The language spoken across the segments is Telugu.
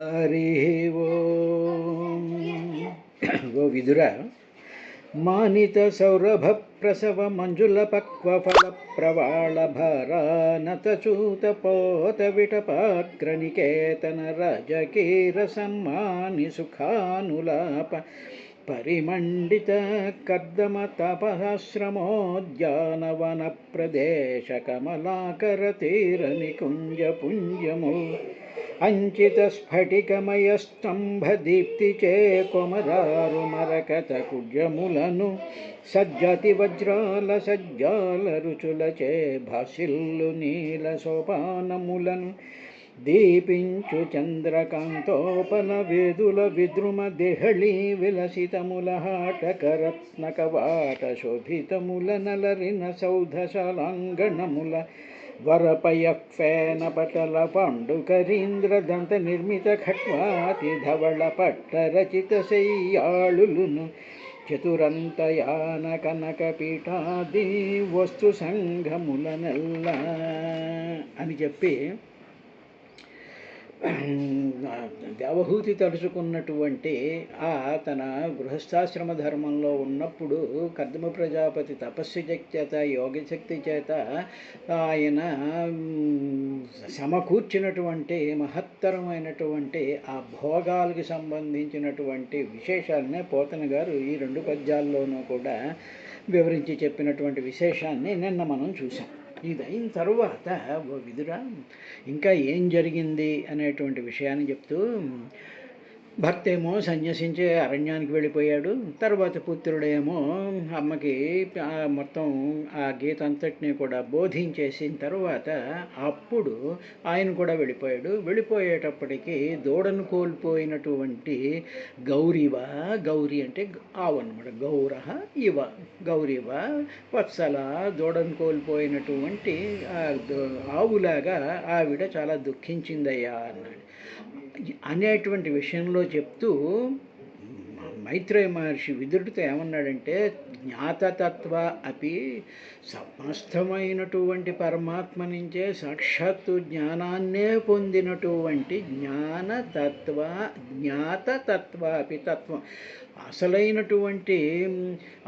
హరి ఓం. ఓ విదురా, మానిత సౌరభ ప్రసవ మంజుల పక్వ ఫల ప్రవాళ భారానత చూత పోత విటపాగ్రనికేతన రాజకీర సన్మాని సుఖానులాప పరిమండిత కర్దమ తపశ్రమోద్యానవన ప్రదేశ కమలాకర తీర నికుంజ పుంజము అంచిత స్ఫటికమయ స్తంభ దీప్తి చే కొమరారు మరకత కుజములను సజ్జతి వజ్రాల సజ్జాల రుచులచే భాసిల్లు నీల సోపానములను దీపించు చంద్రకాంతోపల వేదుల విద్రుమ దేహళీ విలసితముల హాటకరత్నక వాట శోభితముల నలరిన సౌధశాలాంగణముల వరపయఫేన పటల పాండుకరీంద్ర దంత నిర్మిత ఖట్వాతి ధవళ పట్ట రచిత శయ్యాళులును చతురంతయాన కనక పీఠాది వస్తు సంఘములనెల్ల అని చెప్పి దేవహూతి తలుచుకున్నటువంటి తన గృహస్థాశ్రమ ధర్మంలో ఉన్నప్పుడు కర్దమ ప్రజాపతి తపస్సు చేత యోగశక్తి చేత ఆయన సమకూర్చినటువంటి మహత్తరమైనటువంటి ఆ భోగాలకు సంబంధించినటువంటి విశేషాలనే పోతన గారు ఈ రెండు పద్యాల్లోనూ కూడా వివరించి చెప్పినటువంటి విశేషాన్ని నిన్న మనం చూసాం. ఇది అయిన తరువాత ఓ విదురా, ఇంకా ఏం జరిగింది అనేటువంటి విషయాన్ని చెప్తూ, భర్త ఏమో సన్యసించే అరణ్యానికి వెళ్ళిపోయాడు. తర్వాత పుత్రుడేమో అమ్మకి మొత్తం ఆ గీత అంతటినీ కూడా బోధించేసిన తర్వాత అప్పుడు ఆయన కూడా వెళ్ళిపోయాడు. వెళ్ళిపోయేటప్పటికీ దూడను కోల్పోయినటువంటి గౌరి అంటే ఆవు అన్నమాట, గౌరివ వత్సల దూడను కోల్పోయినటువంటి ఆవులాగా ఆవిడ చాలా దుఃఖించిందయ్యా అన్నాడు. అనేటువంటి విషయంలో చెప్తూ మైత్రేయ మహర్షి విదురుడితో ఏమన్నాడంటే, జ్ఞాతతత్వ అపి సమస్తమైనటువంటి పరమాత్మ నుంచే సాక్షాత్తు జ్ఞానాన్నే పొందినటువంటి జ్ఞాతతత్వ అపి తత్వం, అసలైనటువంటి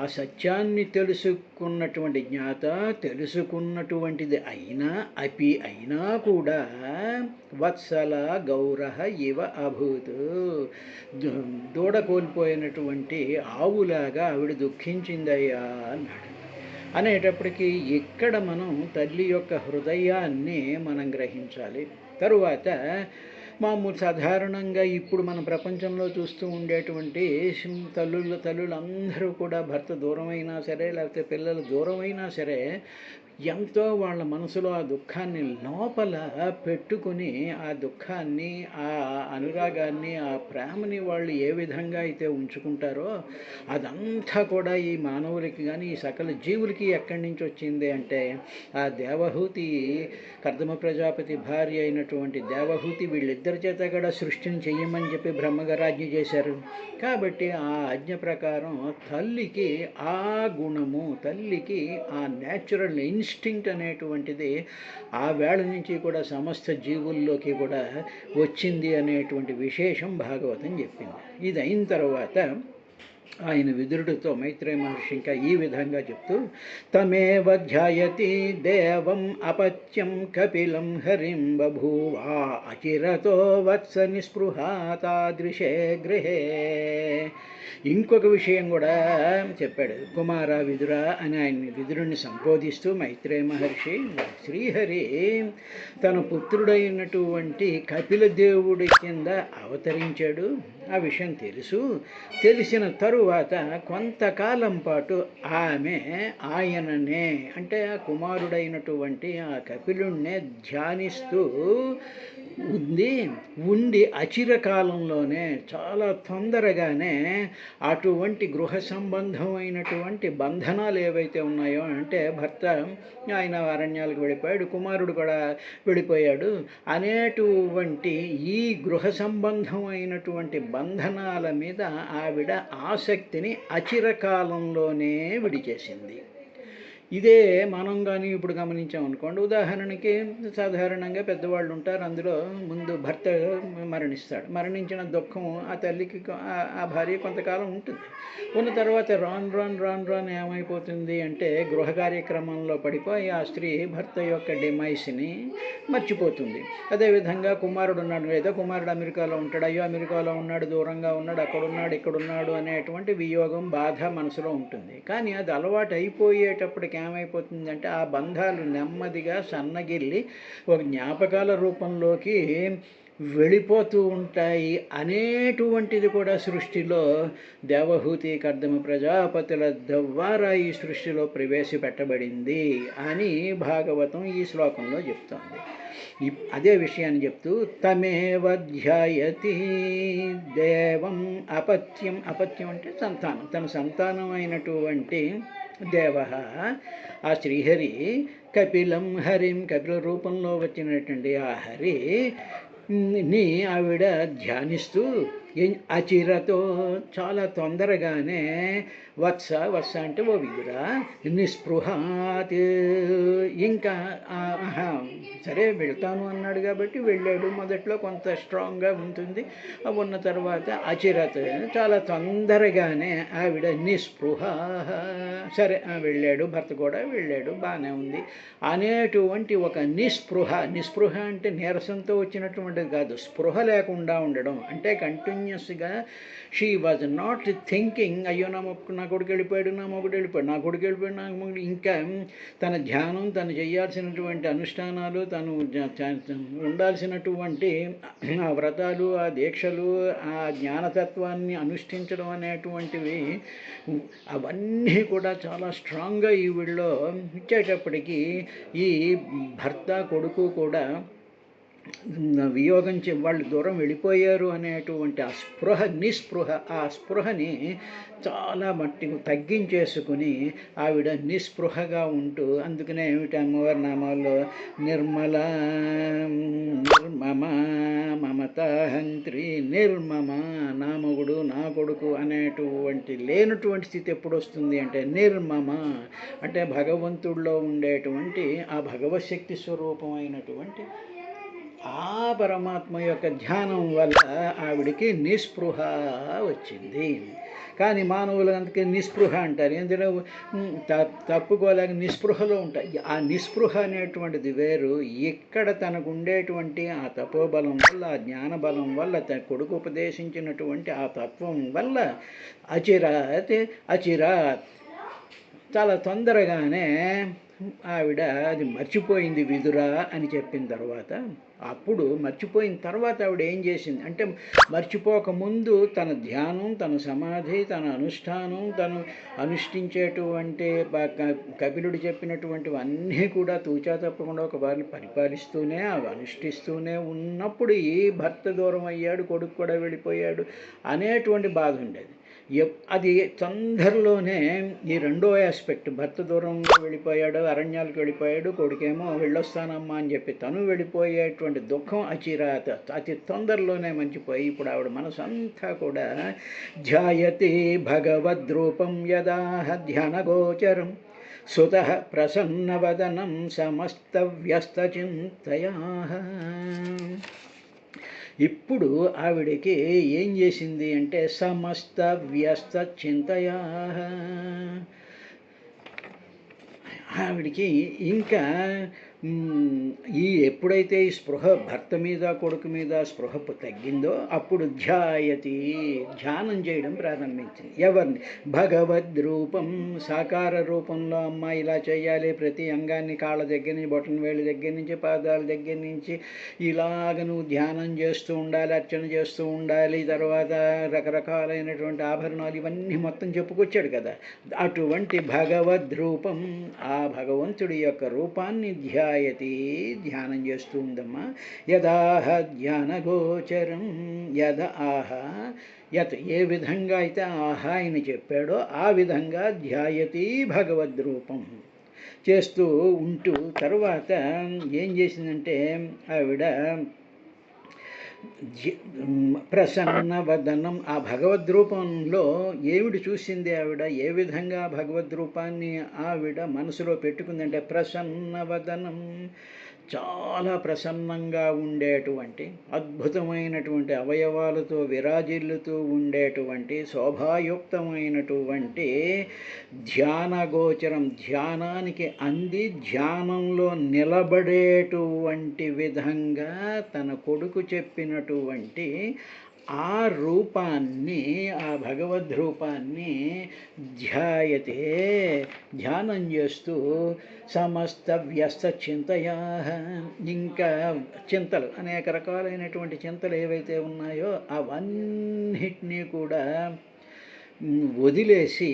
ఆ సత్యాన్ని తెలుసుకున్నటువంటి జ్ఞాత, తెలుసుకున్నటువంటిది అయినా కూడా వత్సల గౌరహ ఇవ అభూత్, దూడ కోల్పోయినటువంటి ఆవులాగా ఆవిడ దుఃఖించిందయ్యా అన్నాడు. అనేటప్పటికీ ఇక్కడ మనం తల్లి యొక్క హృదయాన్ని మనం గ్రహించాలి. తరువాత మామూలు సాధారణంగా ఇప్పుడు మన ప్రపంచంలో చూస్తూ ఉండేటువంటి తల్లులందరూ కూడా భర్త దూరమైనా సరే, లేకపోతే పిల్లలు దూరమైనా సరే, ఎంతో వాళ్ళ మనసులో ఆ దుఃఖాన్ని లోపల పెట్టుకుని ఆ దుఃఖాన్ని, ఆ అనురాగాన్ని, ఆ ప్రేమని వాళ్ళు ఏ విధంగా అయితే ఉంచుకుంటారో అదంతా కూడా ఈ మానవులకి కానీ ఈ సకల జీవులకి ఎక్కడి నుంచి వచ్చింది అంటే, ఆ దేవహూతి, కర్దమ ప్రజాపతి భార్య అయినటువంటి దేవహూతి వీళ్ళిద్దరి చేత కూడా సృష్టిని చెయ్యమని చెప్పి బ్రహ్మగారు ఆజ్ఞ చేశారు. కాబట్టి ఆ ఆజ్ఞ ప్రకారం తల్లికి ఆ గుణము, తల్లికి ఆ న్యాచురల్ ఇన్స్టింక్ట్ అనేటువంటిది ఆ వేళ నుంచి కూడా సమస్త జీవుల్లోకి కూడా వచ్చింది అనేటువంటి విశేషం భాగవతం చెప్పింది. ఇది అయిన తర్వాత ఆయన విదురుడితో మైత్రేయ మహర్షి ఇంకా ఈ విధంగా చెప్తూ, తమేవ ధ్యాయతి దేవం అపత్యం కపిలం హరిం బభూవా అచిరతో వత్స నిస్పృహా తాదృశే గృహే. ఇంకొక విషయం కూడా చెప్పాడు. కుమార విదుర అని ఆయన విదురుణ్ణి సంబోధిస్తూ మైత్రేయ మహర్షి, శ్రీహరి తన పుత్రుడైనటువంటి కపిల దేవుడి కింద అవతరించాడు. ఆ విషయం తెలిసిన తరువాత కొంతకాలం పాటు ఆమె ఆయననే అంటే ఆ కుమారుడైనటువంటి ఆ కపిలుణ్ణే ధ్యానిస్తూ ఉండి అచిరకాలంలోనే, చాలా తొందరగానే అటువంటి గృహ సంబంధమైనటువంటి బంధనాలు ఏవైతే ఉన్నాయో, అంటే భర్త ఆయన అరణ్యాలకు వెళ్ళిపోయాడు, కుమారుడు కూడా వెళ్ళిపోయాడు అనేటువంటి ఈ గృహ సంబంధమైనటువంటి బంధనాల మీద ఆవిడ ఆసక్తిని అచిరకాలంలోనే విడిచేసింది. ఇదే మనం కానీ ఇప్పుడు గమనించామనుకోండి, ఉదాహరణకి సాధారణంగా పెద్దవాళ్ళు ఉంటారు, అందులో ముందు భర్త మరణిస్తాడు. మరణించిన దుఃఖం ఆ తల్లికి ఆ భార్య కొంతకాలం ఉంటుంది. ఉన్న తర్వాత రాను రాను రాను రాను ఏమైపోతుంది అంటే గృహ కార్యక్రమంలో పడిపోయి ఆ స్త్రీ భర్త యొక్క డిమైస్ని మర్చిపోతుంది. అదేవిధంగా కుమారుడు ఉన్నాడు, లేదా కుమారుడు అమెరికాలో ఉంటాడు, అయ్యో అమెరికాలో ఉన్నాడు, దూరంగా ఉన్నాడు, అక్కడున్నాడు ఇక్కడున్నాడు అనేటువంటి వియోగం బాధ మనసులో ఉంటుంది. కానీ అది అలవాటు అయిపోయేటప్పటికి ఏమైపోతుందంటే ఆ బంధాలు నెమ్మదిగా సన్నగిల్లి ఒక జ్ఞాపకాల రూపంలోకి వెళ్ళిపోతూ ఉంటాయి అనేటువంటిది కూడా సృష్టిలో దేవహూతి కర్దమ ప్రజాపతుల ద్వారా ఈ సృష్టిలో ప్రవేశపెట్టబడింది అని భాగవతం ఈ శ్లోకంలో చెప్తోంది. అదే విషయాన్ని చెప్తూ తమేవ ధ్యాయతి దేవం అపత్యం. అపత్యం అంటే సంతానం, తన సంతానం అయినటువంటి దేవ ఆ శ్రీహరి కపిలం హరిం, కపిల రూపంలో వచ్చినటువంటి ఆ హరి ని ఆవిడ ధ్యానిస్తూ అచిరతో చాలా తొందరగానే వత్స వత్స అంటే ఓ విదురా నిస్పృహాత్, ఇంకా సరే వెళ్తాను అన్నాడు కాబట్టి వెళ్ళాడు. మొదట్లో కొంత స్ట్రాంగ్గా ఉంటుంది, ఉన్న తర్వాత అచిరత్ చాలా తొందరగానే ఆవిడ నిస్పృహ, సరే వెళ్ళాడు, భర్త కూడా వెళ్ళాడు, బాగానే ఉంది అనేటువంటి ఒక నిస్పృహ. నిస్పృహ అంటే నీరసంతో వచ్చినటువంటిది కాదు, స్పృహ లేకుండా ఉండడం అంటే కంటిన్యూస్గా షీ వాజ్ నాట్ థింకింగ్ అయ్యో నా కొడుకు వెళ్ళిపోయాడు, నా మొగుడు వెళ్ళిపోయాడు, నా కొడుకు వెళ్ళిపోయాడు, నా మొగుడు, ఇంకా తన ధ్యానం, తను చేయాల్సినటువంటి అనుష్ఠానాలు, తను ఉండాల్సినటువంటి ఆ వ్రతాలు, ఆ దీక్షలు, ఆ జ్ఞానతత్వాన్ని అనుష్ఠించడం అనేటువంటివి అవన్నీ కూడా చాలా స్ట్రాంగ్గా ఈ వీళ్ళలో ఇచ్చేటప్పటికీ ఈ భర్త కొడుకు కూడా వియోగం వాళ్ళు దూరం వెళ్ళిపోయారు అనేటువంటి ఆ స్పృహ, నిస్పృహ, ఆ స్పృహని చాలా మట్టికి తగ్గించేసుకుని ఆవిడ నిస్పృహగా ఉంటూ, అందుకనే ఏమిటి అమ్మవారి నామాల్లో నిర్మల నిర్మమ మమతాహంత్రి నిర్మమ, నా మొగుడు నా కొడుకు అనేటువంటి లేనటువంటి స్థితి ఎప్పుడు వస్తుంది అంటే నిర్మమ అంటే భగవంతుడిలో ఉండేటువంటి ఆ భగవశక్తి స్వరూపమైనటువంటి ఆ పరమాత్మ యొక్క ధ్యానం వల్ల ఆవిడికి నిస్పృహ వచ్చింది. కానీ మానవులు అందుకే నిస్పృహ అంటారు, ఎందుకంటే తప్పుకోలేక నిస్పృహలో ఉంటాయి. ఆ నిస్పృహ అనేటువంటిది వేరు. ఇక్కడ తనకు ఉండేటువంటి ఆ తపోబలం వల్ల, ఆ జ్ఞానబలం వల్ల, తన కొడుకు ఉపదేశించినటువంటి ఆ తత్వం వల్ల అచిరాత్ చాలా తొందరగానే ఆవిడ అది మర్చిపోయింది విదురా అని చెప్పిన తర్వాత, అప్పుడు మర్చిపోయిన తర్వాత ఆవిడ ఏం చేసింది అంటే మర్చిపోకముందు తన ధ్యానం, తన సమాధి, తన అనుష్ఠానం, తను అనుష్ఠించేటువంటి కపిలుడు చెప్పినటువంటివన్నీ కూడా తూచా తప్పకుండా ఒక వారిని పరిపాలిస్తూనే అవి అనుష్ఠిస్తూనే ఉన్నప్పుడు ఈ భర్త దూరం అయ్యాడు, కొడుకు కూడా వెళ్ళిపోయాడు అనేటువంటి బాధ ఉండేది. అది తొందరలోనే ఈ రెండో ఆస్పెక్ట్, భర్త దూరంగా వెళ్ళిపోయాడు, అరణ్యాలకు వెళ్ళిపోయాడు, కొడుకేమో వెళ్ళొస్తానమ్మా అని చెప్పి తను వెళ్ళిపోయేటువంటి దుఃఖం అచిరాత అతి తొందరలోనే మంచిపోయి ఇప్పుడు ఆవిడ మనసంతా కూడా ధ్యాయతే భగవద్రూపం యదాహ ధ్యానగోచరం సుతః ప్రసన్నవదనం సమస్తవ్యస్తచింతయా. ఇప్పుడు ఆవిడకి ఏం చేసింది అంటే సమస్త వ్యస్త చింతయా, ఆవిడికి ఇంకా ఎప్పుడైతే ఈ స్పృహ భర్త మీద కొడుకు మీద స్పృహ తగ్గిందో అప్పుడు ధ్యానం చేయడం ప్రారంభించింది. ఎవరిని? భగవద్రూపం, సాకార రూపంలో అమ్మ ఇలా చేయాలి, ప్రతి అంగాన్ని కాళ్ళ దగ్గర నుంచి, బొటన వేళ్ళ దగ్గర నుంచి, పాదాల దగ్గర నుంచి ఇలాగ నువ్వు ధ్యానం చేస్తూ ఉండాలి, అర్చన చేస్తూ ఉండాలి, తర్వాత రకరకాలైనటువంటి ఆభరణాలు ఇవన్నీ మొత్తం చెప్పుకొచ్చాడు కదా. అటువంటి భగవద్రూపం, ఆ భగవంతుడి యొక్క రూపాన్ని ధ్యానం చేస్తూ ఉందమ్మా. యదాహ ధ్యానగోచరం, యత్ ఏ విధంగా అయితే ఆహా అని చెప్పాడో ఆ విధంగా ధ్యాయతి భగవద్రూపం చేస్తూ ఉంటూ తర్వాత ఏం చేసిందంటే ఆవిడ ప్రసన్నవదనం. ఆ భగవద్రూపంలో ఏమిటి చూసింది ఆవిడ, ఏ విధంగా భగవద్రూపాన్ని ఆవిడ మనసులో పెట్టుకుందంటే ప్రసన్నవదనం, చాలా ప్రసన్నంగా ఉండేటువంటి, అద్భుతమైనటువంటి అవయవాలతో విరాజిల్లుతూ ఉండేటువంటి, శోభాయుక్తమైనటువంటి, ధ్యానగోచరం, ధ్యానానికి అంది ధ్యానంలో నిలబడేటువంటి విధంగా తన కొడుకు చెప్పినటువంటి ఆ రూపాన్ని, ఆ భగవద్రూపాన్ని ధ్యాయతే, ధ్యానం చేస్తూ సమస్త వ్యస్త చింతయా, ఇంకా చింతలు, అనేక రకాలైనటువంటి చింతలు ఏవైతే ఉన్నాయో అవన్నిటినీ కూడా వదిలేసి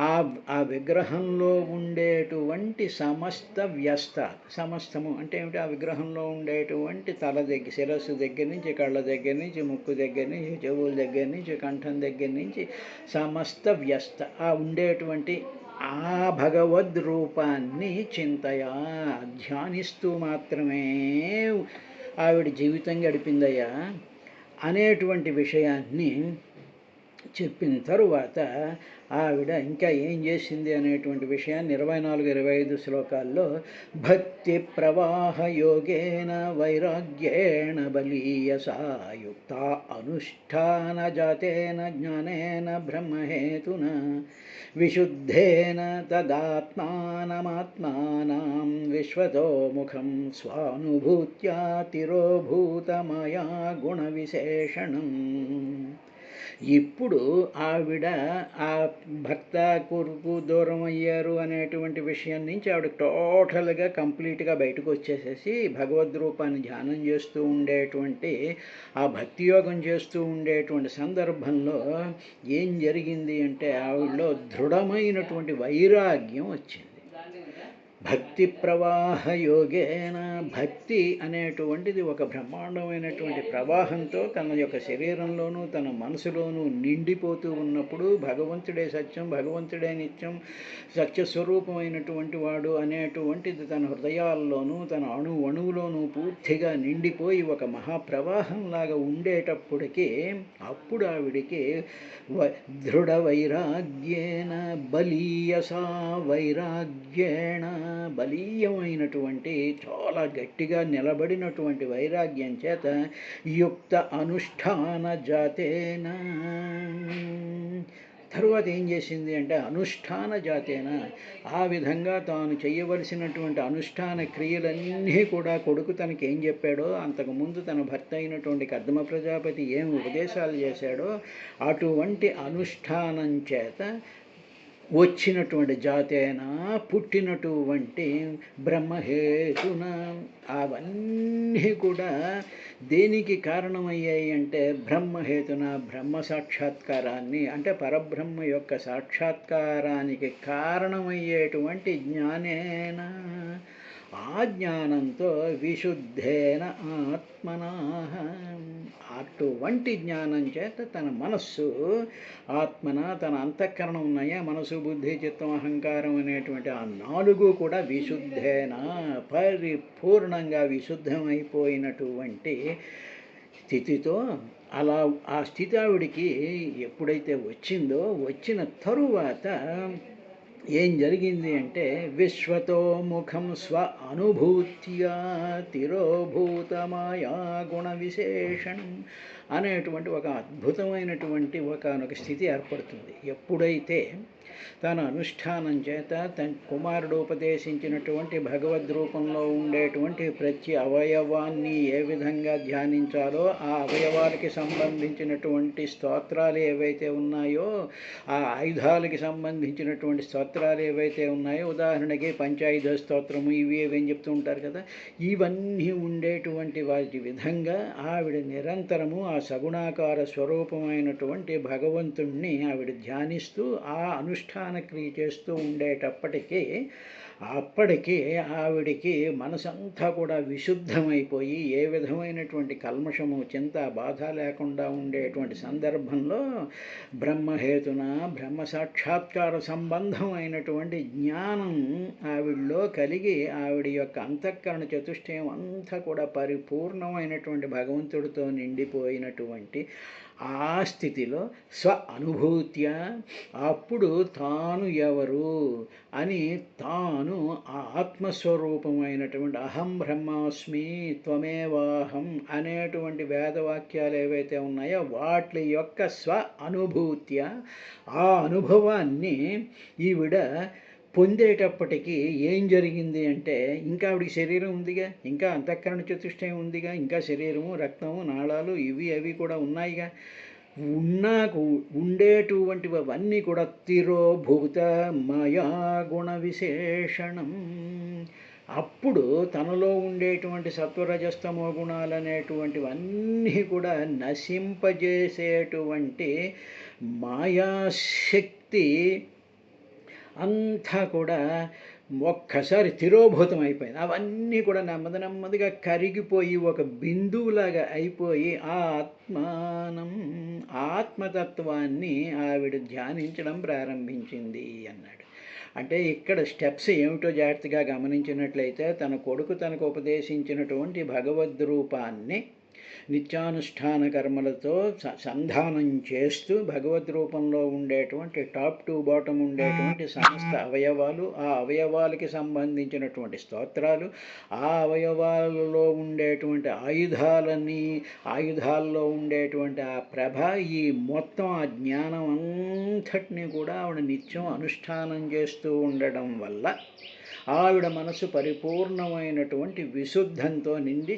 ఆ విగ్రహంలో ఉండేటువంటి సమస్త వ్యస్త, సమస్తము అంటే ఏమిటి, ఆ విగ్రహంలో ఉండేటువంటి తల దగ్గర, శిరస్సు దగ్గర నుంచి, కళ్ళ దగ్గర నుంచి, ముక్కు దగ్గర నుంచి, చెవుల దగ్గర నుంచి, కంఠం దగ్గర నుంచి సమస్త వ్యస్త, ఆ ఉండేటువంటి ఆ భగవద్ రూపాన్ని చింతయా, ధ్యానిస్తూ మాత్రమే ఆవిడ జీవితం గడిపిందయ్యా అనేటువంటి విషయాన్ని చెప్పిన తరువాత ఆవిడ ఇంకా ఏం చేసింది అనేటువంటి విషయాన్ని 24-25 శ్లోకాల్లో భక్తి ప్రవాహ యోగేన వైరాగ్యేణ బలీయసాయుక్త అనుష్ఠాన జాతేన జ్ఞానేన బ్రహ్మహేతున విశుద్ధేన తదాత్మానమాత్మానం విశ్వతోముఖం స్వానుభూత్యా తిరోభూతమయా గుణ విశేషణం. ఇప్పుడు ఆవిడ ఆ భర్త కొడుకు దూరం అయ్యారు అనేటువంటి విషయం నుంచి ఆవిడ టోటల్గా కంప్లీట్గా బయటకు వచ్చేసేసి భగవద్రూపాన్ని ధ్యానం చేస్తూ ఉండేటువంటి, ఆ భక్తి యోగం చేస్తూ ఉండేటువంటి సందర్భంలో ఏం జరిగింది అంటే ఆవిడలో దృఢమైనటువంటి వైరాగ్యం వచ్చింది. భక్తి ప్రవాహ యోగేన, భక్తి అనేటువంటిది ఒక బ్రహ్మాండమైనటువంటి ప్రవాహంతో తన యొక్క శరీరంలోనూ తన మనసులోనూ నిండిపోతూ ఉన్నప్పుడు భగవంతుడే సత్యం, భగవంతుడే నిత్యం, సత్యస్వరూపమైనటువంటి వాడు అనేటువంటిది తన హృదయాల్లోనూ తన అణువులోనూ పూర్తిగా నిండిపోయి ఒక మహాప్రవాహంలాగా ఉండేటప్పటికీ అప్పుడు ఆవిడికి దృఢ వైరాగ్యేన బలీయసా, వైరాగ్యేణ బలీయమైనటువంటి, చాలా గట్టిగా నిలబడినటువంటి వైరాగ్యం చేత యుక్త అనుష్ఠాన జాతేన, తరువాత ఏం చేసింది అంటే అనుష్ఠాన జాతేన, ఆ విధంగా తాను చేయవలసినటువంటి అనుష్ఠాన క్రియలన్నీ కూడా కొడుకు తనకి ఏం చెప్పాడో, అంతకుముందు తన భర్త అయినటువంటి కర్దమ ప్రజాపతి ఏం ఉపదేశాలు చేశాడో అటువంటి అనుష్ఠానం చేత వచ్చినటువంటి జాతేన, పుట్టినటువంటి బ్రహ్మహేతున, అవన్నీ కూడా దేనికి కారణమయ్యాయి అంటే బ్రహ్మహేతున, బ్రహ్మ సాక్షాత్కారాన్ని అంటే పరబ్రహ్మ యొక్క సాక్షాత్కారానికి కారణమయ్యేటువంటి జ్ఞానేన, ఆ జ్ఞానంతో విశుద్ధేన ఆత్మన, అటువంటి జ్ఞానం చేత తన మనస్సు ఆత్మన, తన అంతఃకరణం ఉన్నాయా మనసు బుద్ధి చిత్తం అహంకారం అనేటువంటి ఆ 4 కూడా విశుద్ధేన, పరిపూర్ణంగా విశుద్ధమైపోయినటువంటి స్థితితో, అలా ఆ స్థితి ఆవిడికి ఎప్పుడైతే వచ్చిందో, వచ్చిన తరువాత ఏం జరిగింది అంటే విశ్వతోముఖం స్వ అనుభూత్యా తిరోభూతమాయా గుణ విశేషణం అనేటువంటి ఒక అద్భుతమైనటువంటి ఒకనొక స్థితి ఏర్పడుతుంది. ఎప్పుడైతే తన అనుష్ఠానం చేత తన కుమారుడు ఉపదేశించినటువంటి భగవద్రూపంలో ఉండేటువంటి ప్రతి అవయవాన్ని ఏ విధంగా ధ్యానించాలో, ఆ అవయవాలకి సంబంధించినటువంటి స్తోత్రాలు ఏవైతే ఉన్నాయో, ఆ ఆయుధాలకి సంబంధించినటువంటి స్తోత్రాలు ఏవైతే ఉన్నాయో, ఉదాహరణకి పంచాయుధ స్తోత్రము ఇవి ఏవేం చెప్తూ ఉంటారు కదా, ఇవన్నీ ఉండేటువంటి వాటి విధంగా ఆవిడ నిరంతరము ఆ సగుణాకార స్వరూపమైనటువంటి భగవంతుణ్ణి ఆవిడ ధ్యానిస్తూ ఆ అనుష్ఠాన క్రియ చేస్తూ ఉండేటప్పటికీ అప్పటికి ఆవిడికి మనసంతా కూడా విశుద్ధమైపోయి ఏ విధమైనటువంటి కల్మషము చింత బాధ లేకుండా ఉండేటువంటి సందర్భంలో బ్రహ్మహేతున బ్రహ్మ సాక్షాత్కార సంబంధమైనటువంటి జ్ఞానం ఆవిడలో కలిగి ఆవిడ యొక్క అంతఃకరణ చతుష్టయం అంతా కూడా పరిపూర్ణమైనటువంటి భగవంతుడితో నిండిపోయినటువంటి ఆ స్థితిలో స్వ అనుభూత్య అప్పుడు తాను ఎవరు అని తాను ఆ ఆత్మస్వరూపమైనటువంటి అహం బ్రహ్మాస్మి త్వమేవాహం అనేటువంటి వేదవాక్యాలు ఏవైతే ఉన్నాయో వాటి యొక్క స్వ అనుభూత్య ఆ అనుభవాన్ని ఈవిడ పొందేటప్పటికీ ఏం జరిగింది అంటే ఇంకా ఆవిడికి శరీరం ఉందిగా, ఇంకా అంతఃకరణ చతుష్టయం ఉందిగా, ఇంకా శరీరము రక్తము నాళాలు ఇవి అవి కూడా ఉన్నాయిగా. ఉండేటువంటివన్నీ కూడా తిరోభూత మాయా గుణ విశేషణం. అప్పుడు తనలో ఉండేటువంటి సత్వరజస్తమో గుణాలు అనేటువంటివన్నీ కూడా నశింపజేసేటువంటి మాయాశక్తి అంతా కూడా ఒక్కసారి తిరోభూతం అయిపోయింది. అవన్నీ కూడా నెమ్మదిగా కరిగిపోయి ఒక బిందువులాగా అయిపోయి ఆత్మతత్వాన్ని ఆవిడ ధ్యానించడం ప్రారంభించింది అన్నాడు. అంటే ఇక్కడ స్టెప్స్ ఏమిటో జాగ్రత్తగా గమనించినట్లయితే తన కొడుకు తనకు ఉపదేశించినటువంటి భగవద్రూపాన్ని నిత్యానుష్ఠాన కర్మలతో సంధానం చేస్తూ భగవద్ రూపంలో ఉండేటువంటి టాప్ టు బాటమ్ ఉండేటువంటి సమస్త అవయవాలు, ఆ అవయవాలకి సంబంధించినటువంటి స్తోత్రాలు, ఆ అవయవాలలో ఉండేటువంటి ఆయుధాల్లో ఉండేటువంటి ఆ ప్రభ, ఈ మొత్తం ఆ జ్ఞానం అంతటినీ కూడా ఆవిడ నిత్యం అనుష్ఠానం చేస్తూ ఉండడం వల్ల ఆవిడ మనసు పరిపూర్ణమైనటువంటి విశుద్ధంతో నిండి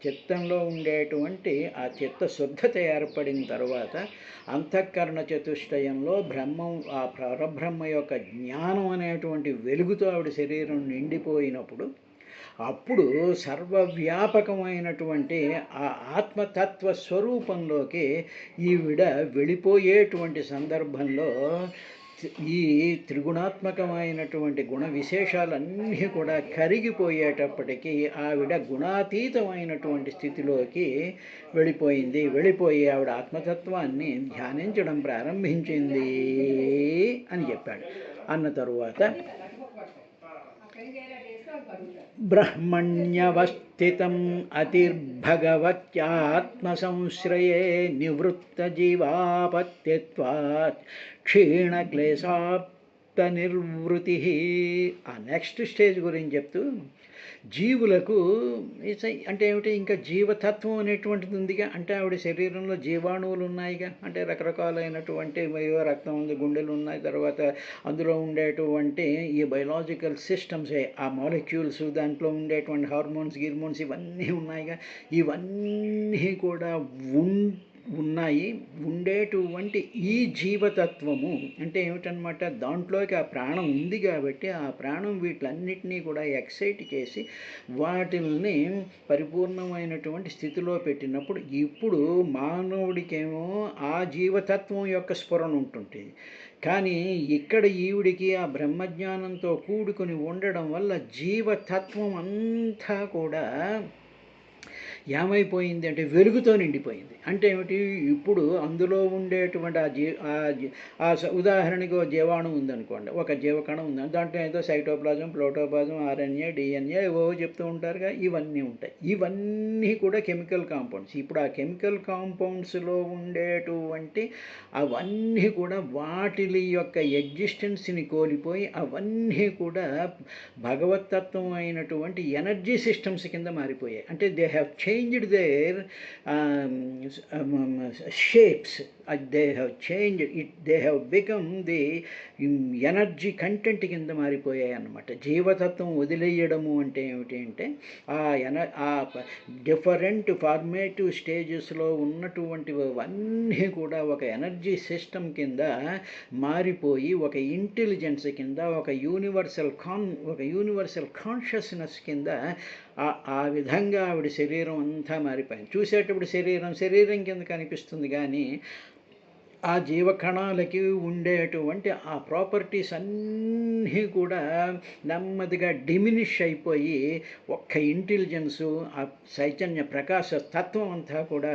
చిత్తంలో ఉండేటువంటి ఆ చిత్తశుద్ధత ఏర్పడిన తర్వాత అంతఃకరణ చతుష్టయంలో ఆ పరబ్రహ్మ యొక్క జ్ఞానం అనేటువంటి వెలుగుతో ఆవిడ శరీరం నిండిపోయినప్పుడు అప్పుడు సర్వవ్యాపకమైనటువంటి ఆ ఆత్మతత్వ స్వరూపంలోకి ఈవిడ వెళ్ళిపోయేటువంటి సందర్భంలో ఈ త్రిగుణాత్మకమైనటువంటి గుణ విశేషాలన్నీ కూడా కరిగిపోయేటప్పటికీ ఆవిడ గుణాతీతమైనటువంటి స్థితిలోకి వెళ్ళిపోయి ఆవిడ ఆత్మతత్వాన్ని ధ్యానించడం ప్రారంభించింది అని చెప్పాడు. అన్న తరువాత బ్రహ్మణ్యవస్థితం అతిర్భగవత్యాత్మసంశ్రయే నివృత్తజీవాపత్యత్వాత్ క్షీణక్లేశాప్తనిర్వృతి. ఆ నెక్స్ట్ స్టేజ్ గురించి చెప్తూ జీవులకు అంటే ఏమిటి, ఇంకా జీవతత్వం అనేటువంటిది ఉందిగా. అంటే ఆవిడ శరీరంలో జీవాణువులు ఉన్నాయిగా, అంటే రకరకాలైనటువంటి రక్తం ఉంది, గుండెలు ఉన్నాయి, తర్వాత అందులో ఉండేటువంటి ఈ బయలాజికల్ సిస్టమ్స్, ఆ మాలిక్యూల్స్, దాంట్లో ఉండేటువంటి హార్మోన్స్ గిర్మోన్స్ ఇవన్నీ ఉన్నాయిగా. ఇవన్నీ కూడా ఉండేటువంటి ఈ జీవతత్వము అంటే ఏమిటనమాట, దాంట్లోకి ఆ ప్రాణం ఉంది కాబట్టి ఆ ప్రాణం వీటిలన్నిటినీ కూడా ఎక్సైట్ చేసి వాటిల్ని పరిపూర్ణమైనటువంటి స్థితిలో పెట్టినప్పుడు ఇప్పుడు మానవుడికేమో ఆ జీవతత్వం యొక్క స్ఫురణ ఉంటుంటుంది. కానీ ఇక్కడ ఈవిడికి ఆ బ్రహ్మజ్ఞానంతో కూడుకొని ఉండడం వల్ల జీవతత్వం అంతా కూడా ఏమైపోయింది అంటే వెలుగుతో నిండిపోయింది. అంటే ఏమిటి, ఇప్పుడు అందులో ఉండేటువంటి ఉదాహరణకి ఒక జీవాణు ఉందనుకోండి, ఒక జీవకణం ఉందని, దాంట్లో ఏదో సైటోప్లాజం, ప్రోటోప్లాజం, ఆర్ఎన్ఏ, డిఎన్ఏ ఏవో చెప్తూ ఉంటారుగా, ఇవన్నీ ఉంటాయి. ఇవన్నీ కూడా కెమికల్ కాంపౌండ్స్. ఇప్పుడు ఆ కెమికల్ కాంపౌండ్స్లో ఉండేటువంటి అవన్నీ కూడా వాటి యొక్క ఎగ్జిస్టెన్స్ని కోల్పోయి అవన్నీ కూడా భగవతత్వం అయినటువంటి ఎనర్జీ సిస్టమ్స్ కింద మారిపోయాయి. అంటే they have changed their shapes, they have changed it, they have become the energy content కింద మారిపోయాయి అన్నమాట. జీవతత్వం వదిలేయడము అంటే ఏమిటి అంటే ఆ డిఫరెంట్ ఫార్మేటివ్ స్టేజెస్లో ఉన్నటువంటివన్నీ కూడా ఒక ఎనర్జీ సిస్టమ్ కింద మారిపోయి ఒక ఇంటెలిజెన్స్ కింద ఒక యూనివర్సల్ కాన్షియస్నెస్ కింద ఆ విధంగా ఆవిడ శరీరం అంతా మారిపోయింది. చూసేటప్పుడు శరీరం కింద కనిపిస్తుంది, కానీ ఆ జీవకణాలకి ఉండేటువంటి ఆ ప్రాపర్టీస్ అన్నీ కూడా నెమ్మదిగా డిమినిష్ అయిపోయి ఒక్క ఇంటెలిజెన్సు ఆ చైతన్య ప్రకాశ తత్వం అంతా కూడా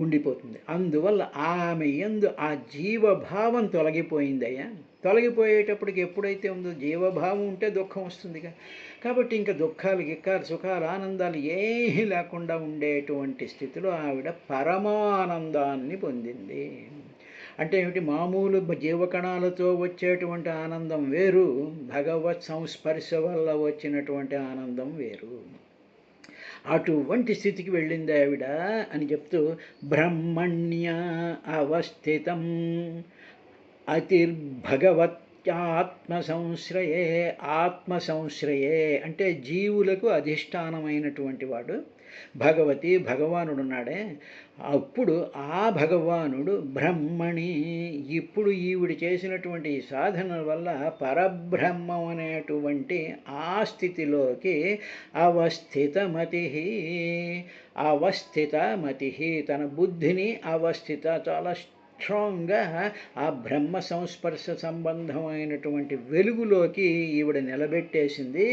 ఉండిపోతుంది. అందువల్ల ఆమె యందు ఆ జీవభావం తొలగిపోయిందయ్యా. తొలగిపోయేటప్పటికి ఎప్పుడైతే ఉందో జీవభావం ఉంటే దుఃఖం వస్తుందిగా. కాబట్టి ఇంకా దుఃఖాలు గిక్కాలు సుఖాలు ఆనందాలు ఏమీ లేకుండా ఉండేటువంటి స్థితిలో ఆవిడ పరమానందాన్ని పొందింది. అంటే ఏమిటి? మామూలు జీవకణాలతో వచ్చేటువంటి ఆనందం వేరు, భగవత్ సంస్పర్శ వల్ల వచ్చినటువంటి ఆనందం వేరు. అటువంటి స్థితికి వెళ్ళింది ఆవిడ అని చెప్తూ, బ్రహ్మణ్య అవస్థితం అతిర్భగవత్ ఆత్మ సంశ్రయే. ఆత్మ సంశ్రయే అంటే జీవులకు అధిష్టానమైనటువంటి వాడు భగవతి, భగవానుడు ఉన్నాడే. అప్పుడు ఆ భగవానుడు బ్రహ్మణి, ఇప్పుడు ఈవిడ చేసినటువంటి సాధన వల్ల పరబ్రహ్మం అనేటువంటి ఆ స్థితిలోకి అవస్థితమతి. అవస్థితమతి తన బుద్ధిని అవస్థిత చాలా స్ట్రాంగ్గా ఆ బ్రహ్మ సంస్పర్శ సంబంధమైనటువంటి వెలుగులోకి ఈవిడ నిలబెట్టేసింది.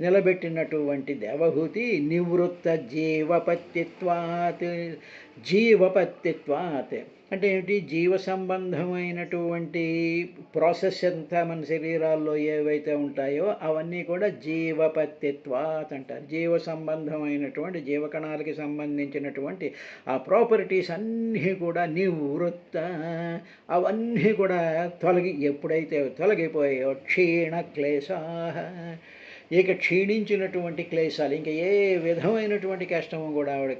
నిలబెట్టినటువంటి దేవహూతి నివృత్త జీవపత్తిత్వాత్. జీవపత్తిత్వాత్ అంటే ఏమిటి? జీవ సంబంధమైనటువంటి ప్రాసెస్ అంతా మన శరీరాల్లో ఏవైతే ఉంటాయో అవన్నీ కూడా జీవపత్తిత్వాత్ అంటారు. జీవ సంబంధమైనటువంటి జీవకణాలకి సంబంధించినటువంటి ఆ ప్రాపర్టీస్ అన్నీ కూడా నివృత్త, అవన్నీ కూడా ఎప్పుడైతే తొలగిపోయాయో క్షీణ క్లేశా, ఇక క్షీణించినటువంటి క్లేశాలు, ఇంకా ఏ విధమైనటువంటి కష్టము కూడా ఆవిడ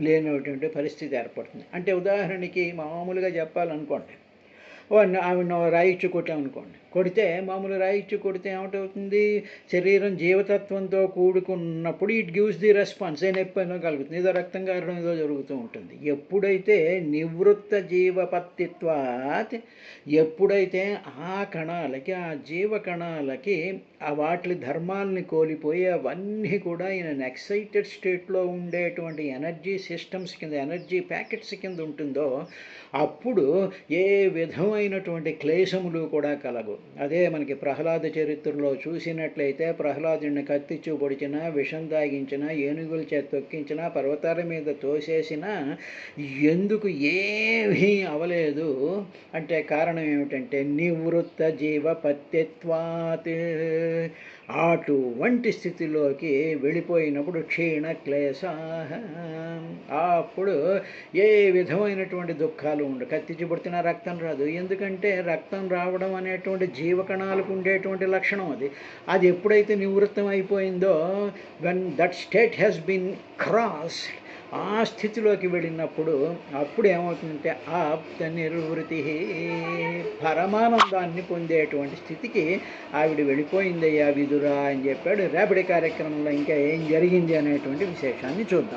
లేనటువంటి పరిస్థితి ఏర్పడుతుంది. అంటే ఉదాహరణకి మామూలుగా చెప్పాలనుకోండి, ఆవిడ రాయిచ్చు కొట్టామనుకోండి, కొడితే మామూలు రాయిచ్చు కొడితే ఏమిటవుతుంది? శరీరం జీవతత్వంతో కూడుకున్నప్పుడు ఇట్ గివ్స్ ది రెస్పాన్స్, ఏ నొప్పి అయినా కలుగుతుంది, ఏదో రక్తం కారడం ఏదో జరుగుతూ ఉంటుంది. ఎప్పుడైతే నివృత్త జీవపత్తిత్వాత్, ఎప్పుడైతే ఆ కణాలకి ఆ జీవకణాలకి ఆ వాటి ధర్మాలని కోల్పోయి అవన్నీ కూడా ఇన్ ఎక్సైటెడ్ స్టేట్లో ఉండేటువంటి ఎనర్జీ సిస్టమ్స్ కింద, ఎనర్జీ ప్యాకెట్స్ కింద ఉంటుందో అప్పుడు ఏ విధమైనటువంటి క్లేశములు కూడా కలగు. అదే మనకి ప్రహ్లాద చరిత్రలో చూసినట్లయితే ప్రహ్లాదుని కత్తిచ్చు పొడిచినా, విషం తాగించినా, ఏనుగుల చేత తొక్కించినా, పర్వతాల మీద తోసేసినా ఎందుకు ఏమీ అవలేదు అంటే కారణం ఏమిటంటే నివృత్త జీవపత్తిత్వాత్. అటువంటి స్థితిలోకి వెళ్ళిపోయినప్పుడు క్షీణ క్లేశ, అప్పుడు ఏ విధమైనటువంటి దుఃఖాలు ఉండవు. కత్తిచ్చి పుడితే రక్తం రాదు, ఎందుకంటే రక్తం రావడం అనేటువంటి జీవకణాలకు ఉండేటువంటి లక్షణం అది. అది ఎప్పుడైతే నివృత్తం అయిపోయిందో, when that state has been cross, ఆ స్థితిలోకి వెళ్ళినప్పుడు అప్పుడు ఏమవుతుందంటే ఆప్త నిర్వృతి, పరమానందాన్ని పొందేటువంటి స్థితికి ఆవిడ వెళ్ళిపోయిందయ్యా విదురా అని చెప్పాడు. రేపటి కార్యక్రమంలో ఇంకా ఏం జరిగింది అనేటువంటి విశేషాన్ని చూద్దాం.